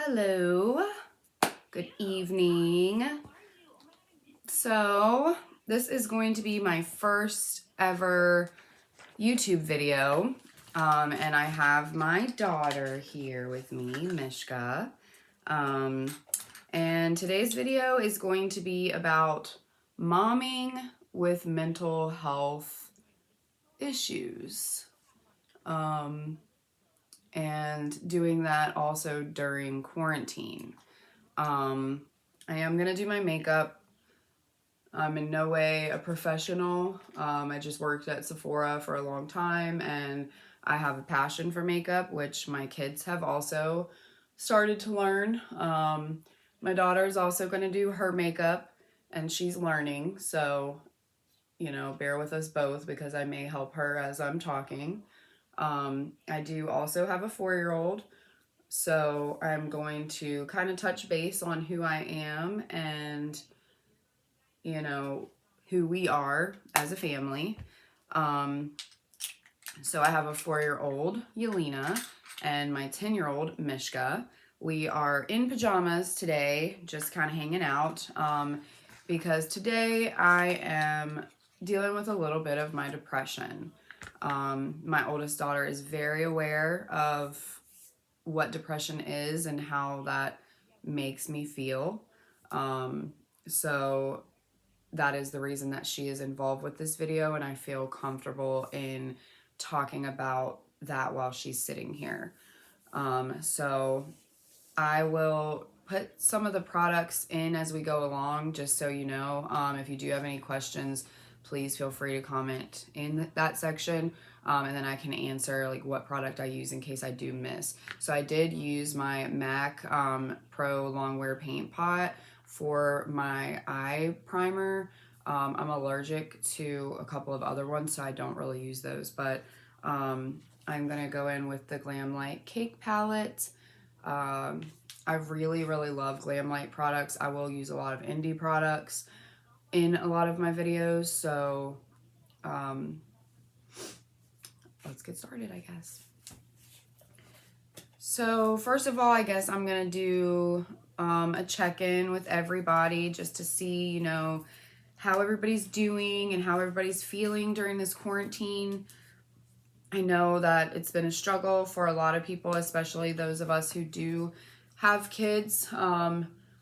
Hello, good evening. So, this is going to be my first ever YouTube video. And I have my daughter here with me, Mishka. And today's video is going to be about momming with mental health issues. And doing that also during quarantine. I am going to do my makeup. I'm in no way a professional. I just worked at Sephora for a long time and I have a passion for makeup, which my kids have also started to learn. My daughter's also going to do her makeup and she's learning. So, bear with us both because I may help her as I'm talking. I do also have a 4-year-old. So I'm going to kind of touch base on who I am and, who we are as a family. So I have a 4-year-old, Yelena, and my 10-year-old, Mishka. We are in pajamas today, just kind of hanging out, because today I am dealing with a little bit of my depression. My oldest daughter is very aware of what depression is and how that makes me feel. So that is the reason that she is involved with this video, and I feel comfortable in talking about that while she's sitting here. So I will put some of the products in as we go along, just so you know. If you do have any questions, please feel free to comment in that section, and then I can answer like what product I use in case I do miss. So I did use my MAC Pro Longwear Paint Pot for my eye primer. I'm allergic to a couple of other ones, so I don't really use those, but I'm gonna go in with the Glam Light Cake Palette. I really love Glam Light products. I will use a lot of indie products in a lot of my videos, so let's get started, I guess. So first of all, I guess I'm gonna do a check-in with everybody just to see, how everybody's doing and how everybody's feeling during this quarantine. I know that it's been a struggle for a lot of people, especially those of us who do have kids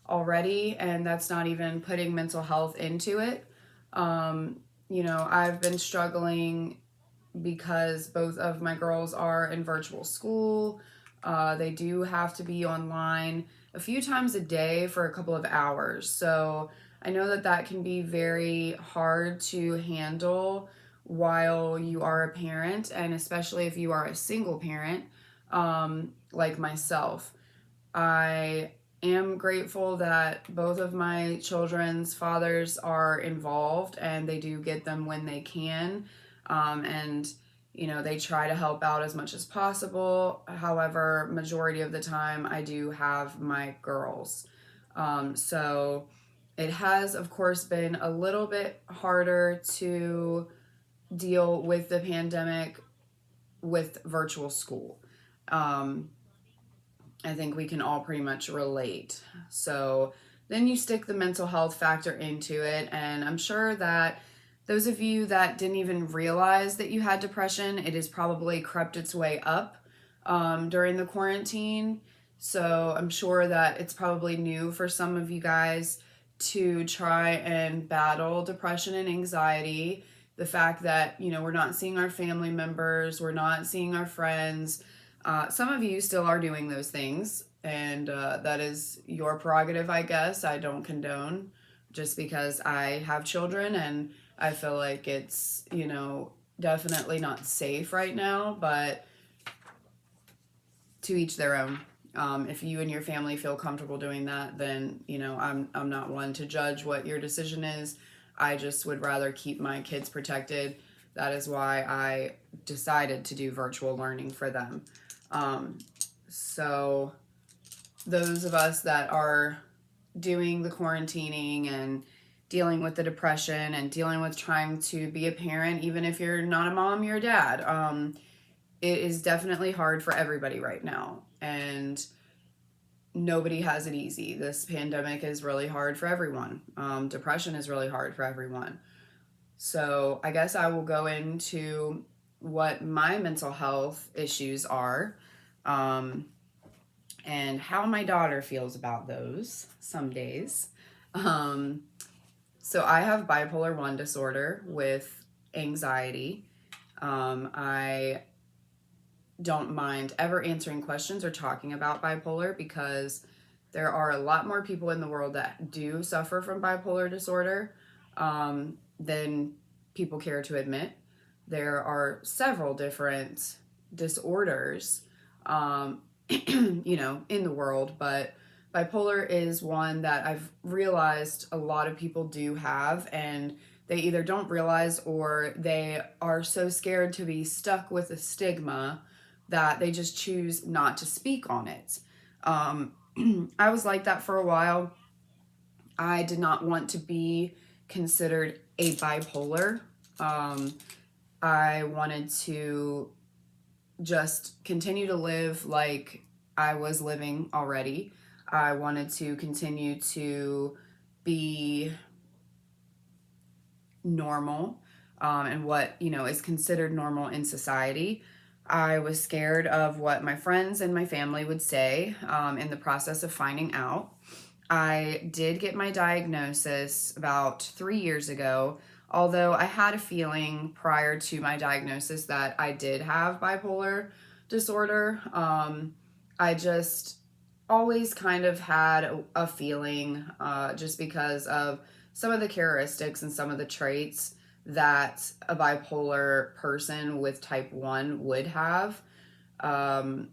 already, and that's not even putting mental health into it. I've been struggling because both of my girls are in virtual school. They do have to be online a few times a day for a couple of hours. So I know that that can be very hard to handle while you are a parent, and especially if you are a single parent, like myself. I am grateful that both of my children's fathers are involved and they do get them when they can. And they try to help out as much as possible. However, majority of the time I do have my girls. So it has, of course, been a little bit harder to deal with the pandemic with virtual school. I think we can all pretty much relate. So then you stick the mental health factor into it, and I'm sure that those of you that didn't even realize that you had depression, it has probably crept its way up during the quarantine. So I'm sure that it's probably new for some of you guys to try and battle depression and anxiety. The fact that, we're not seeing our family members, we're not seeing our friends. Some of you still are doing those things, and that is your prerogative, I guess. I don't condone, just because I have children and I feel like it's, definitely not safe right now, but to each their own. If you and your family feel comfortable doing that, then, I'm not one to judge what your decision is. I just would rather keep my kids protected. That is why I decided to do virtual learning for them. So those of us that are doing the quarantining and dealing with the depression and dealing with trying to be a parent, even if you're not a mom, you're a dad, it is definitely hard for everybody right now. And nobody has it easy. This pandemic is really hard for everyone. Depression is really hard for everyone. So I guess I will go into what my mental health issues are, um, and how my daughter feels about those some days. Um, so I have bipolar 1 disorder with anxiety. I don't mind ever answering questions or talking about bipolar because there are a lot more people in the world that do suffer from bipolar disorder than people care to admit. There are several different disorders, in the world, but bipolar is one that I've realized a lot of people do have, and they either don't realize or they are so scared to be stuck with a stigma that they just choose not to speak on it. Um, I was like that for a while. I did not want to be considered a bipolar. Um, I wanted to just continue to live like I was living already. I wanted to continue to be normal, and what, is considered normal in society. I was scared of what my friends and my family would say in the process of finding out. I did get my diagnosis about 3 years ago, although I had a feeling prior to my diagnosis that I did have bipolar disorder. I just always kind of had a feeling, just because of some of the characteristics and some of the traits that a bipolar person with type 1 would have. Um,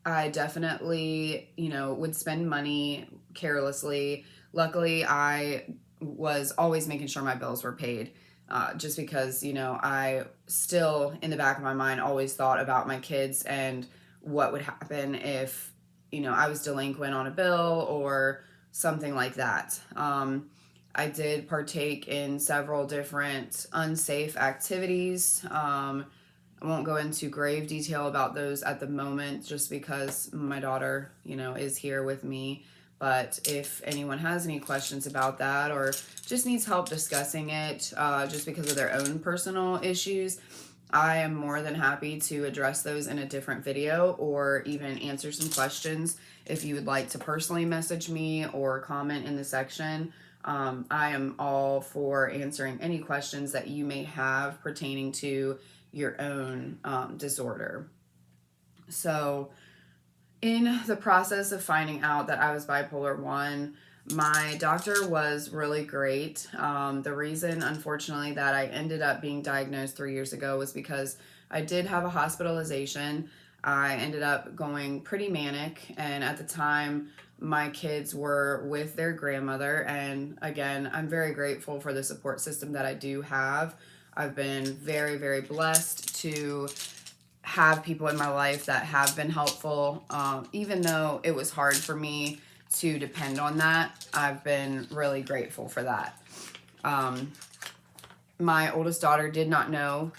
I definitely, would spend money carelessly. Luckily, I was always making sure my bills were paid, just because, I still, in the back of my mind, always thought about my kids and what would happen if, I was delinquent on a bill or something like that. I did partake in several different unsafe activities. I won't go into grave detail about those at the moment just because my daughter, is here with me. But if anyone has any questions about that or just needs help discussing it, just because of their own personal issues, I am more than happy to address those in a different video or even answer some questions if you would like to personally message me or comment in the section. I am all for answering any questions that you may have pertaining to your own disorder. So, in the process of finding out that I was bipolar 1, my doctor was really great. The reason, unfortunately, that I ended up being diagnosed 3 years ago was because I did have a hospitalization. I ended up going pretty manic, and at the time, my kids were with their grandmother. And again, I'm very grateful for the support system that I do have. I've been very, very blessed to have people in my life that have been helpful. Even though it was hard for me to depend on that, I've been really grateful for that. My oldest daughter did not know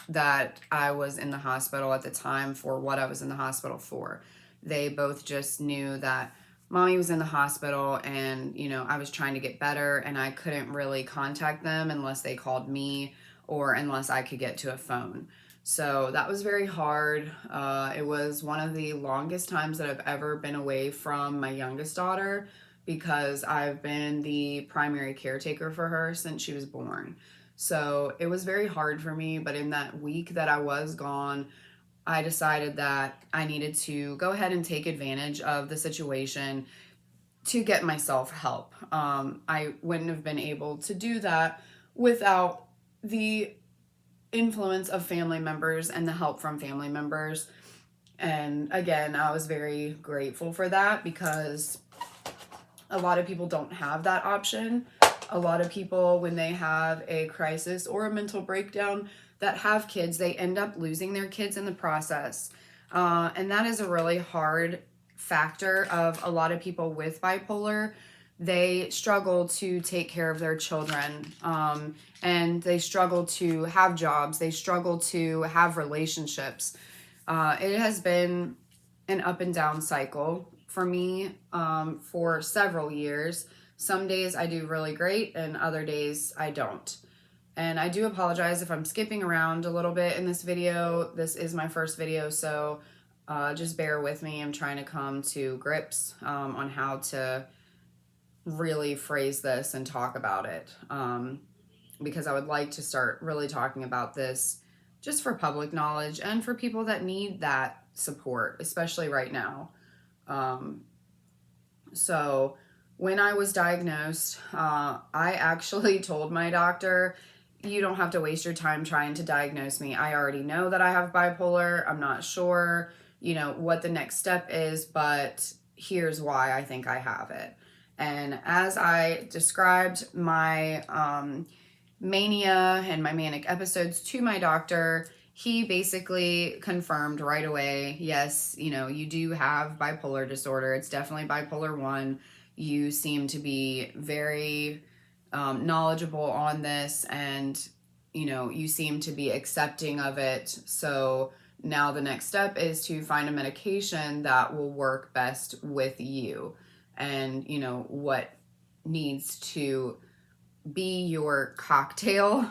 that I was in the hospital at the time for what I was in the hospital for. They both just knew that mommy was in the hospital and, I was trying to get better and I couldn't really contact them unless they called me or unless I could get to a phone. So that was very hard. It was one of the longest times that I've ever been away from my youngest daughter because I've been the primary caretaker for her since she was born. So it was very hard for me, but in that week that I was gone, I decided that I needed to go ahead and take advantage of the situation to get myself help. I wouldn't have been able to do that without the influence of family members and the help from family members. And again, I was very grateful for that because a lot of people don't have that option. A lot of people, when they have a crisis or a mental breakdown that have kids, they end up losing their kids in the process. And that is a really hard factor of a lot of people with bipolar. They struggle to take care of their children, and they struggle to have jobs. They struggle to have relationships. It has been an up and down cycle for me for several years. Some days I do really great and other days I don't. And I do apologize if I'm skipping around a little bit in this video. This is my first video, so just bear with me. I'm trying to come to grips on how to really phrase this and talk about it, because I would like to start really talking about this just for public knowledge and for people that need that support, especially right now. So when I was diagnosed, I actually told my doctor, you don't have to waste your time trying to diagnose me. I already know that I have bipolar. I'm not sure, what the next step is, but here's why I think I have it. And as I described my mania and my manic episodes to my doctor, he basically confirmed right away, yes, you do have bipolar disorder. It's definitely bipolar 1. You seem to be very knowledgeable on this, and you seem to be accepting of it. So now the next step is to find a medication that will work best with you, and what needs to be your cocktail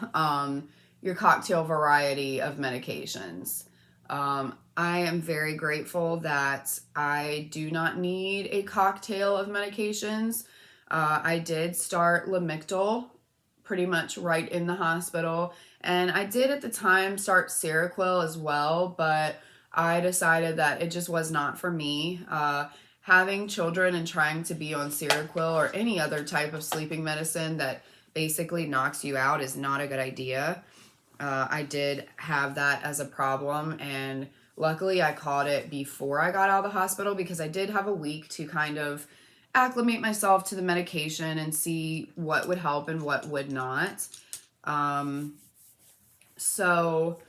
variety of medications. I am very grateful that I do not need a cocktail of medications. I did start Lamictal pretty much right in the hospital, and I did at the time start Seroquel as well, but I decided that it just was not for me. Having children and trying to be on Seroquel or any other type of sleeping medicine that basically knocks you out is not a good idea. I did have that as a problem, and luckily I caught it before I got out of the hospital, because I did have a week to kind of acclimate myself to the medication and see what would help and what would not. So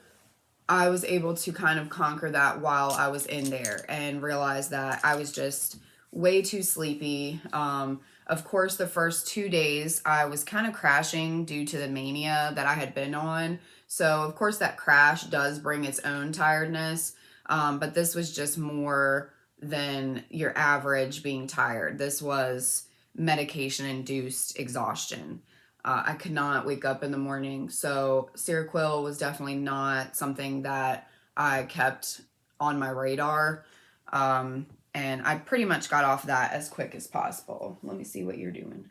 I was able to kind of conquer that while I was in there and realize that I was just way too sleepy. Of course, the first 2 days I was kind of crashing due to the mania that I had been on. So, of course, that crash does bring its own tiredness. But this was just more than your average being tired. This was medication-induced exhaustion. I could not wake up in the morning. So Seroquel was definitely not something that I kept on my radar. And I pretty much got off that as quick as possible. Let me see what you're doing.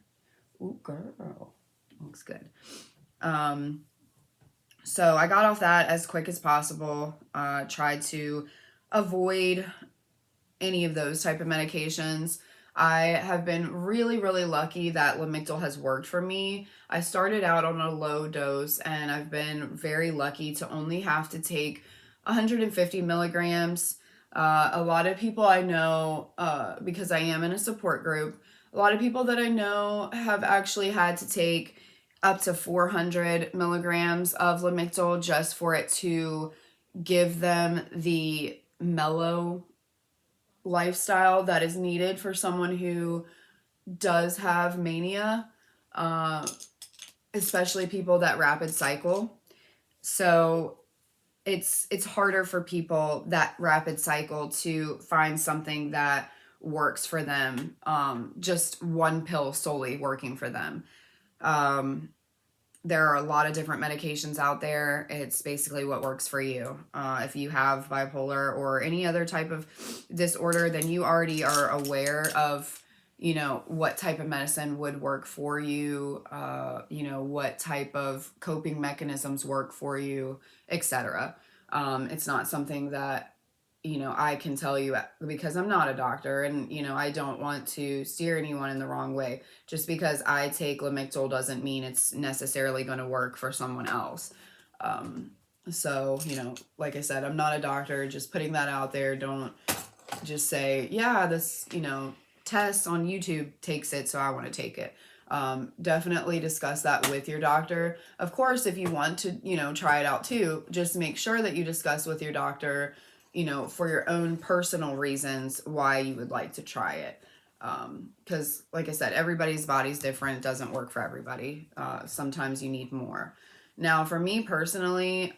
Ooh, girl. Looks good. So I got off that as quick as possible. Tried to avoid any of those type of medications. I have been really, really lucky that Lamictal has worked for me. I started out on a low dose, and I've been very lucky to only have to take 150 milligrams. A lot of people I know, because I am in a support group, a lot of people that I know have actually had to take up to 400 milligrams of Lamictal just for it to give them the mellow lifestyle that is needed for someone who does have mania, especially people that rapid cycle. So it's harder for people that rapid cycle to find something that works for them, just one pill solely working for them. There are a lot of different medications out there. It's basically what works for you. If you have bipolar or any other type of disorder, then you already are aware of, what type of medicine would work for you, what type of coping mechanisms work for you, etc. It's not something that, I can tell you, because I'm not a doctor, and, I don't want to steer anyone in the wrong way. Just because I take Lamictal doesn't mean it's necessarily going to work for someone else. So, like I said, I'm not a doctor, just putting that out there. Don't just say, yeah, this, test on YouTube takes it, so I want to take it. Definitely discuss that with your doctor. Of course, if you want to, try it out too, just make sure that you discuss with your doctor, for your own personal reasons why you would like to try it. Because like I said, everybody's body's different. It doesn't work for everybody. Sometimes you need more. Now, for me personally,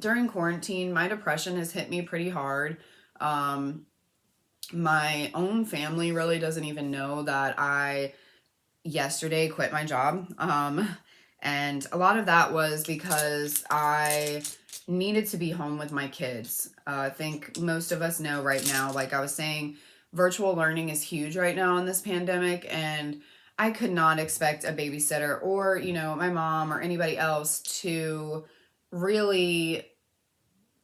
during quarantine, my depression has hit me pretty hard. My own family really doesn't even know that I yesterday quit my job. And a lot of that was because I needed to be home with my kids. I think most of us know right now, like I was saying, virtual learning is huge right now in this pandemic. And I could not expect a babysitter or, my mom or anybody else to really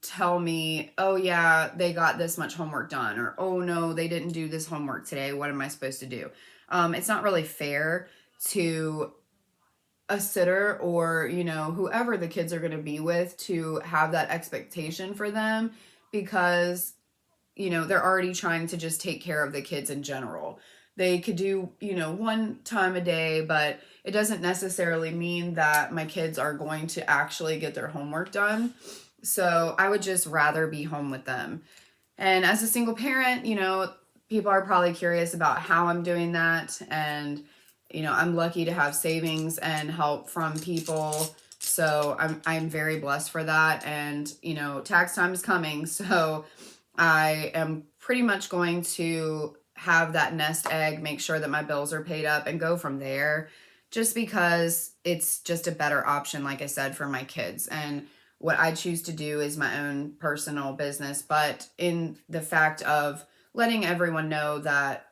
tell me, oh yeah, they got this much homework done, or oh no, they didn't do this homework today. What am I supposed to do? It's not really fair to a sitter or, whoever the kids are going to be with to have that expectation for them because, they're already trying to just take care of the kids in general. They could do, one time a day, but it doesn't necessarily mean that my kids are going to actually get their homework done. So I would just rather be home with them. And as a single parent, people are probably curious about how I'm doing that. And, I'm lucky to have savings and help from people. So I'm very blessed for that. And, tax time is coming. So I am pretty much going to have that nest egg, make sure that my bills are paid up and go from there just because it's just a better option, like I said, for my kids. And what I choose to do is my own personal business, but in the fact of letting everyone know that,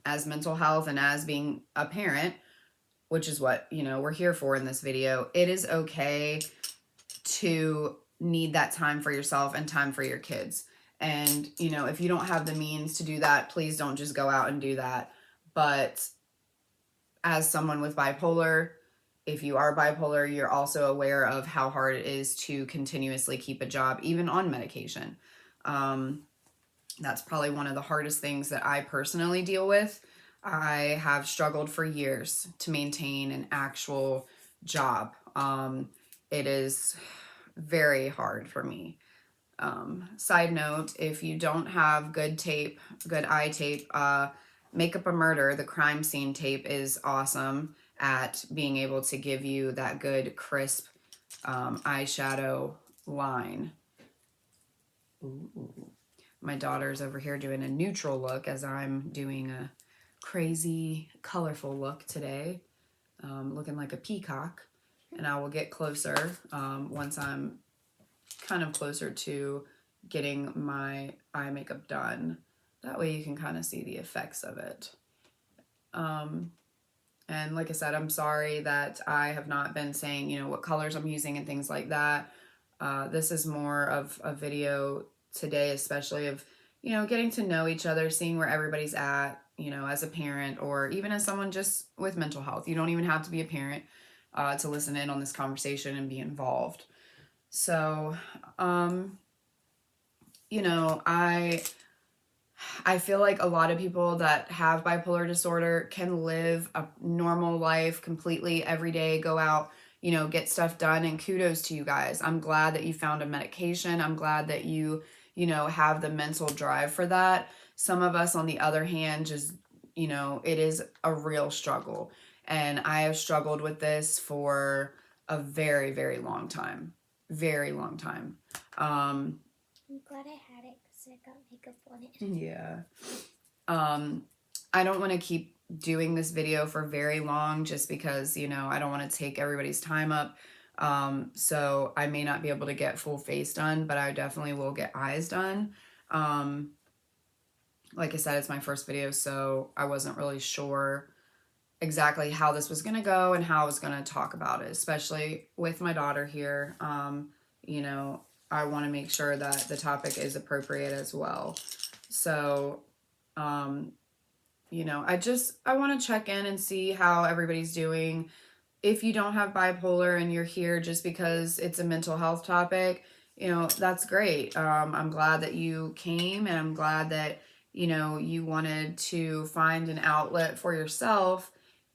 as mental health and as being a parent, which is what, we're here for in this video, it is okay to need that time for yourself and time for your kids. And, if you don't have the means to do that, please don't just go out and do that. But as someone with bipolar, if you are bipolar, you're also aware of how hard it is to continuously keep a job, even on medication. That's probably one of the hardest things that I personally deal with. I have struggled for years to maintain an actual job. It is very hard for me. Side note, if you don't have good tape, good eye tape, Make Up a Murder, the crime scene tape, is awesome at being able to give you that good, crisp eyeshadow line. Ooh. My daughter's over here doing a neutral look as I'm doing a crazy, colorful look today, looking like a peacock. And I will get closer once I'm kind of closer to getting my eye makeup done. That way you can kind of see the effects of it. And like I said, I'm sorry that I have not been saying, what colors I'm using and things like that. This is more of a video today, especially of, getting to know each other, seeing where everybody's at, as a parent or even as someone just with mental health. You don't even have to be a parent to listen in on this conversation and be involved. So, I feel like a lot of people that have bipolar disorder can live a normal life completely every day, go out, get stuff done, and kudos to you guys. I'm glad that you found a medication. I'm glad that you, have the mental drive for that. Some of us, on the other hand, just, it is a real struggle. And I have struggled with this for a very, very long time. Very long time. I'm glad I had it because I got makeup on it. Yeah. I don't want to keep doing this video for very long just because, I don't want to take everybody's time up. So I may not be able to get full face done, but I definitely will get eyes done. Like I said, it's my first video, so I wasn't really sure exactly how this was going to go and how I was going to talk about it, especially with my daughter here. I want to make sure that the topic is appropriate as well. So, I want to check in and see how everybody's doing. If you don't have bipolar and you're here just because it's a mental health topic, that's great. I'm glad that you came, and I'm glad that, you wanted to find an outlet for yourself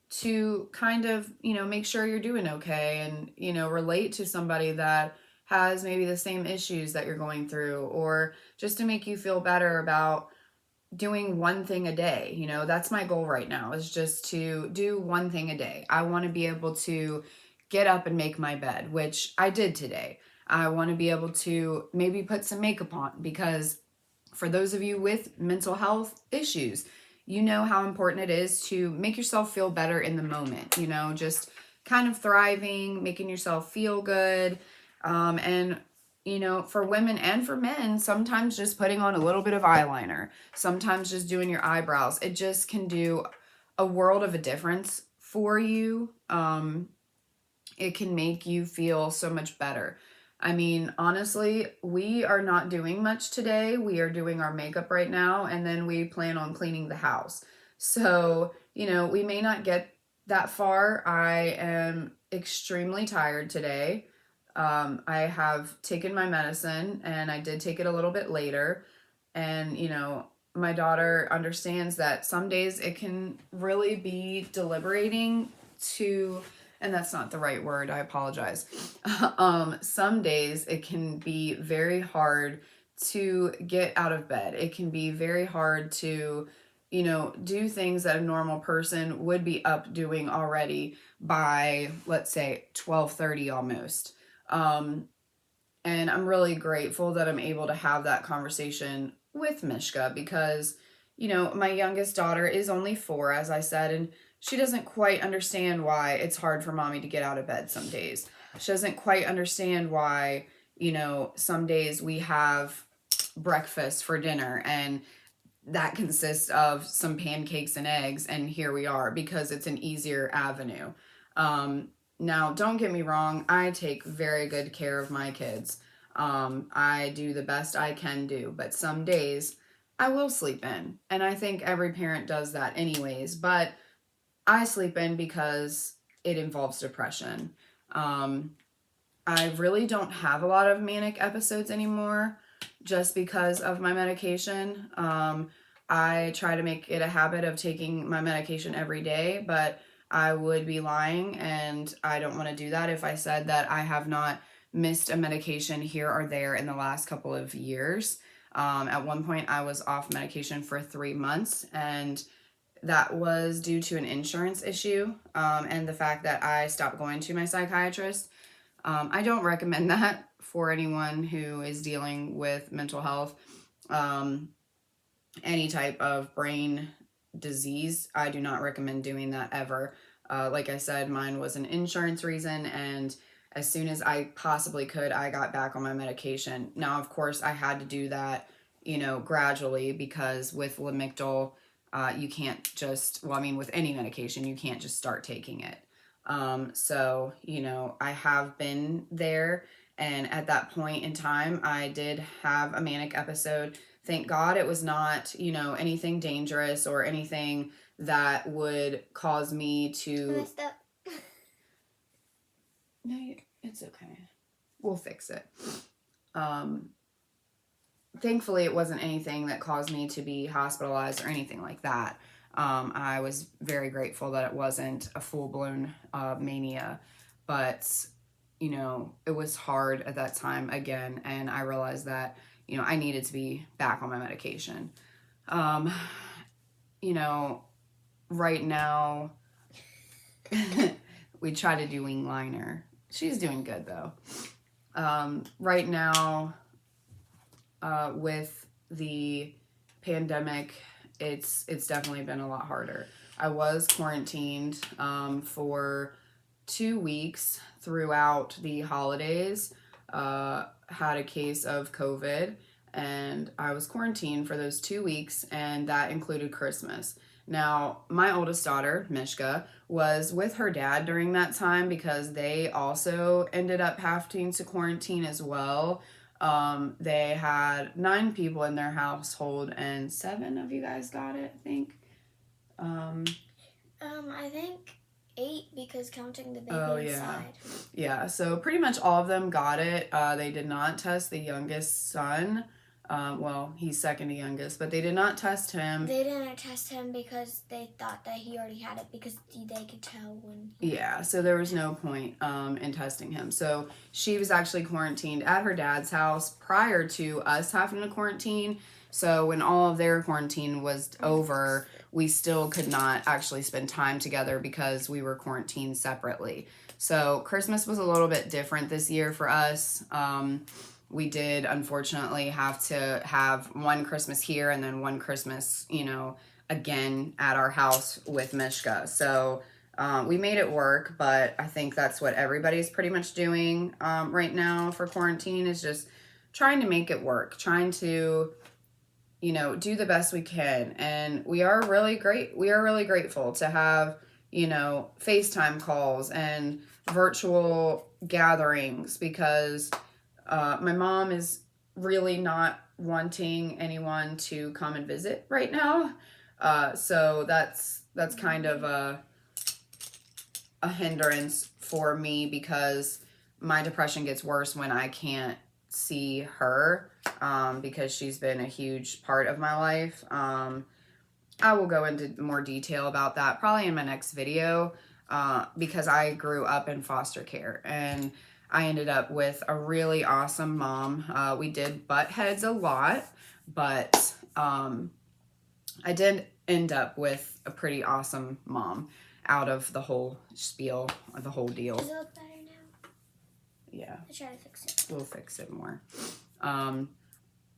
to kind of, make sure you're doing okay and, relate to somebody that has maybe the same issues that you're going through, or just to make you feel better about doing one thing a day. That's my goal right now, is just to do one thing a day. I want to be able to get up and make my bed, which I did today. I want to be able to maybe put some makeup on because For those of you with mental health issues, you know how important it is to make yourself feel better in the moment, just kind of thriving, making yourself feel good. And, for women and for men, sometimes just putting on a little bit of eyeliner, sometimes just doing your eyebrows, it just can do a world of a difference for you. It can make you feel so much better. I mean, honestly, we are not doing much today. We are doing our makeup right now, and then we plan on cleaning the house. So, we may not get that far. I am extremely tired today. I have taken my medicine, and I did take it a little bit later. And, my daughter understands that some days it can really be deliberating to, and that's not the right word, I apologize. Some days it can be very hard to get out of bed. It can be very hard to, do things that a normal person would be up doing already by, let's say, 12:30 almost. And I'm really grateful that I'm able to have that conversation with Mishka because, my youngest daughter is only 4, as I said, and she doesn't quite understand why it's hard for mommy to get out of bed some days. She doesn't quite understand why, some days we have breakfast for dinner and that consists of some pancakes and eggs, and here we are because it's an easier avenue. Now, don't get me wrong, I take very good care of my kids. I do the best I can do, but some days I will sleep in, and I think every parent does that anyways, but I sleep in because it involves depression. Um, I really don't have a lot of manic episodes anymore just because of my medication. I try to make it a habit of taking my medication every day, but I would be lying and I don't want to do that if I said that I have not missed a medication here or there in the last couple of years. At one point, I was off medication for 3 months, and that was due to an insurance issue and the fact that I stopped going to my psychiatrist. I don't recommend that for anyone who is dealing with mental health, any type of brain disease. I do not recommend doing that ever. Like I said, mine was an insurance reason, and as soon as I possibly could, I got back on my medication. Now, of course, I had to do that, gradually because with Lamictal, you can't just, well, I mean, with any medication, you can't just start taking it. So, I have been there, and at that point in time, I did have a manic episode. Thank God it was not, anything dangerous or anything that would cause me I to. messed up. No, it's okay. We'll fix it. Um, Thankfully, it wasn't anything that caused me to be hospitalized or anything like that. I was very grateful that it wasn't a full-blown mania, but it was hard at that time again, and I realized that I needed to be back on my medication. Um, right now we try to do wing liner. She's doing good though. Right now, with the pandemic, it's definitely been a lot harder. I was quarantined for 2 weeks throughout the holidays. Had a case of COVID, and I was quarantined for those 2 weeks, and that included Christmas. Now, my oldest daughter, Mishka, was with her dad during that time because they also ended up having to quarantine as well. They had 9 people in their household, and 7 of you guys got it, I think. I think 8 because counting the baby inside. Yeah, so pretty much all of them got it. They did not test the youngest son. Well, he's second to youngest, but they did not test him. They didn't test him because they thought that he already had it because they could tell when. Yeah, so there was no point in testing him. So she was actually quarantined at her dad's house prior to us having to quarantine. So when all of their quarantine was over, we still could not actually spend time together because we were quarantined separately. So Christmas was a little bit different this year for us. we did unfortunately have to have one Christmas here and then one Christmas, again at our house with Mishka. So we made it work, but I think that's what everybody's pretty much doing right now for quarantine, is just trying to make it work, trying to, do the best we can. And we are really great. We are really grateful to have, FaceTime calls and virtual gatherings, because my mom is really not wanting anyone to come and visit right now. So that's kind of a hindrance for me, because my depression gets worse when I can't see her, because she's been a huge part of my life. I will go into more detail about that probably in my next video, because I grew up in foster care and I ended up with a really awesome mom. We did butt heads a lot, but I did end up with a pretty awesome mom out of the whole spiel, the whole deal. Does it look better now? Yeah. I'll try to fix it. We'll fix it more.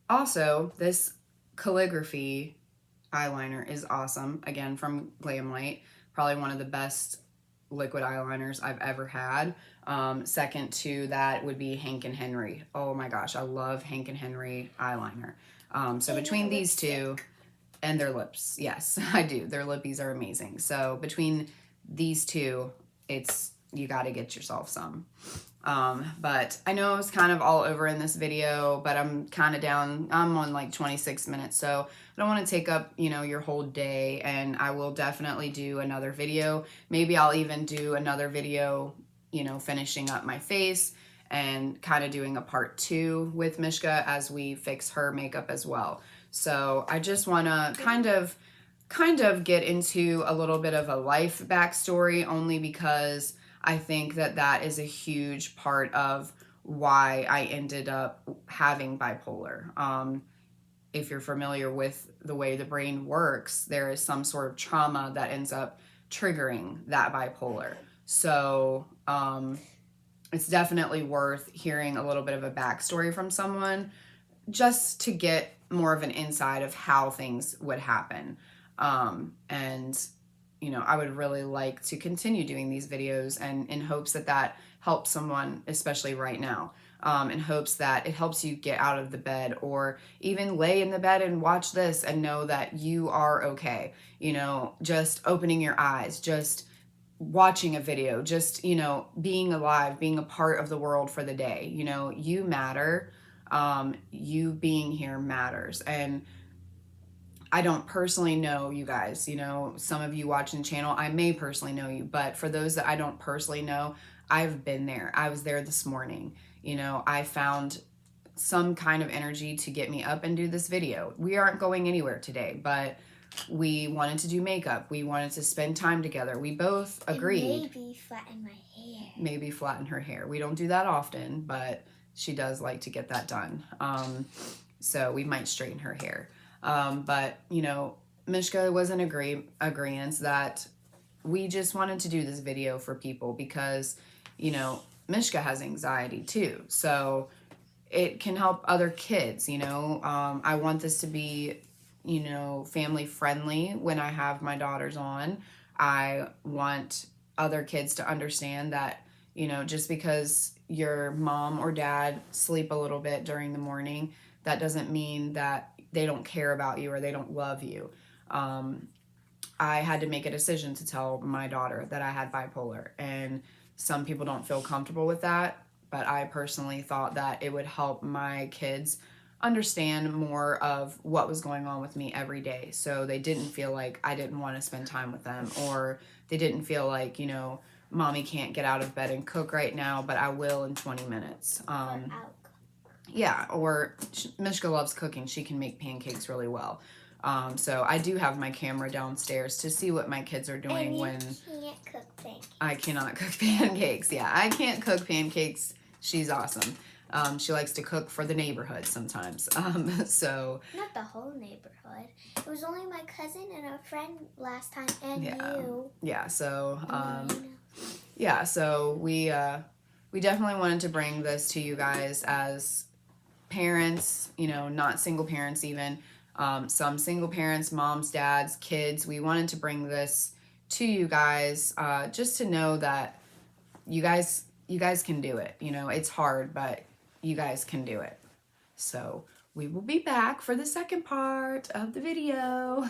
Also, this calligraphy eyeliner is awesome. Again, from Glamlight. Probably one of the best liquid eyeliners I've ever had. Second to that would be Hank and Henry. Oh my gosh, I love Hank and Henry eyeliner. So And between their these two, and their lips, yes, I do. Their lippies are amazing. So between these two, you got to get yourself some. But I know it's kind of all over in this video, but I'm kind of down. I'm on like 26 minutes, so I don't want to take up, your whole day, and I will definitely do another video. Maybe I'll even do another video, finishing up my face and kind of doing a part 2 with Mishka as we fix her makeup as well. So I just want to kind of get into a little bit of a life backstory, only because I think that is a huge part of why I ended up having bipolar. If you're familiar with the way the brain works, there is some sort of trauma that ends up triggering that bipolar. So it's definitely worth hearing a little bit of a backstory from someone, just to get more of an insight of how things would happen. And I would really like to continue doing these videos, and in hopes that helps someone, especially right now, in hopes that it helps you get out of the bed, or even lay in the bed and watch this and know that you are okay. Just opening your eyes, just watching a video, just, being alive, being a part of the world for the day. You matter. You being here matters. And I don't personally know you guys, some of you watching the channel, I may personally know you, but for those that I don't personally know, I've been there. I was there this morning. I found some kind of energy to get me up and do this video. We aren't going anywhere today, but we wanted to do makeup. We wanted to spend time together. We both agreed. And maybe flatten my hair. Maybe flatten her hair. We don't do that often, but she does like to get that done. So we might straighten her hair. But, Mishka was in agreement that we just wanted to do this video for people, because, Mishka has anxiety too. So it can help other kids, I want this to be, family friendly when I have my daughters on. I want other kids to understand that, just because your mom or dad sleep a little bit during the morning, that doesn't mean that they don't care about you or they don't love you. I had to make a decision to tell my daughter that I had bipolar, and some people don't feel comfortable with that, but I personally thought that it would help my kids understand more of what was going on with me every day, so they didn't feel like I didn't want to spend time with them, or they didn't feel like, mommy can't get out of bed and cook right now, but I will in 20 minutes. Yeah, or Mishka loves cooking. She can make pancakes really well. So I do have my camera downstairs to see what my kids are doing and you when can't cook pancakes. I cannot cook pancakes. Yeah, I can't cook pancakes. She's awesome. She likes to cook for the neighborhood sometimes. So not the whole neighborhood. It was only my cousin and a friend last time, and yeah, you. Yeah. So yeah. So we definitely wanted to bring this to you guys as parents, you know, not single parents even, some single parents, moms, dads, kids. We wanted to bring this to you guys, just to know that you guys can do it. You know, it's hard, but you guys can do it. So we will be back for the second part of the video.